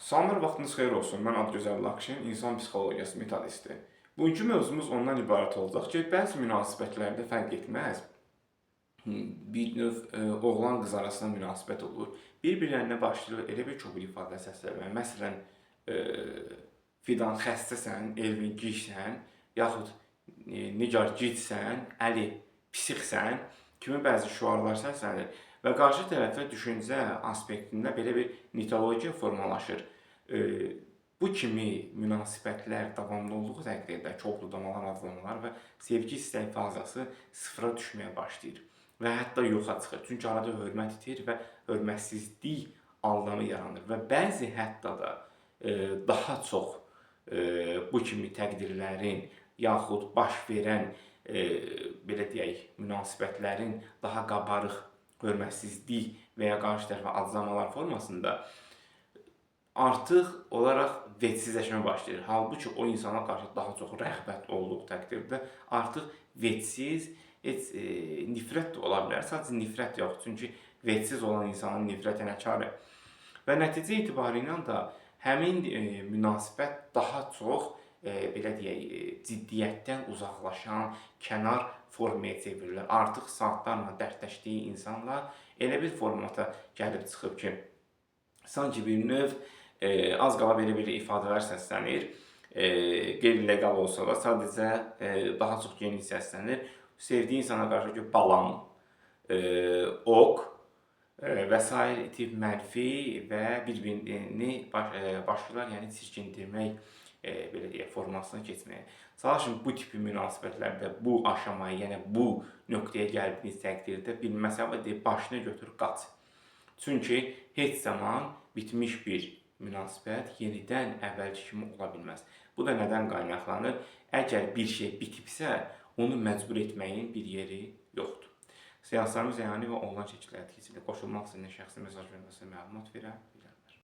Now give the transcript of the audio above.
Salamlar, vaxtınız xeyir olsun. Mən Adgözəl Lakşin, insan psixologiyası metodisti. Bugünkü mövzumuz ondan ibarət olacaq ki, bəzi münasibətlərdə fərq etməz. Bir növ oğlan qız arasında münasibət olur. Bir-birlərinə başlayır elə bir kobud ifadə səsləməyə. Məsələn, e, Fidan xəstəsən, Elvin gicsən, yaxud Nigar gicsən, Əli psixsən kimi bəzi şüarlar səslənir və qarşı tərəfə düşüncə aspektində belə bir mitologiya formalaşır. Bu kimi münasibətlər davamlı olduğu təqdirdə çoxludamalar, azlamalar və sevgi istək fazası sıfıra düşməyə başlayır və hətta yoxa çıxır. Çünki arada hörmət itir və hörmətsizlik anlamı yaranır və bəzi hətta da daha çox bu kimi təqdirlərin yaxud baş verən belə deyək, münasibətlərin daha qabarıq hörmətsizlik və ya qarşı tərəfə azlamalar formasında artıq olaraq vecsizləşmə başlayır. Halbuki o insana qarşı daha çox rəğbət olduğu təqdirdə artıq vecsiz, heç nifrət də ola bilər. Sadəcə nifrət yox, çünki vecsiz olan insanın nifrətinə karı. Və nəticə etibarilə də həmin münasibət daha çox belə deyək, ciddiyyətdən uzaqlaşan, kənar formaya çevrilir. Artıq saatlarla dərdləşdiyi insanlar elə bir formata gəlib çıxıb ki, sanki bir növ az qala belə bir ifadələr səslənir. Qeyri-legal olsa da sadəcə daha çox geniş səslənir. Sevdiyi insana qarşı ki, balam, ok və s. tip mənfi və bir-birini başlayırlar, yəni çirkindirmək belə deyək, formasına keçməyə. Çalışın bu tipi münasibətlərdə bu aşamaya, yəni bu nöqtəyə gəldiyiniz təqdirdə bir məsələ deyib başını götür, qaç. Çünki heç zaman bitmiş bir münasibət yenidən əvvəlki kimi ola bilməz. Bu da nədən qaynaqlanır? Əgər bir şey bitibsə, onu məcbur etməyin bir yeri yoxdur. Seanslarımız yəni və onlayn şəkildə həyata keçirilir. Qoşulmaq istəyən şəxsi mesaj verməsinə məlumat verəm.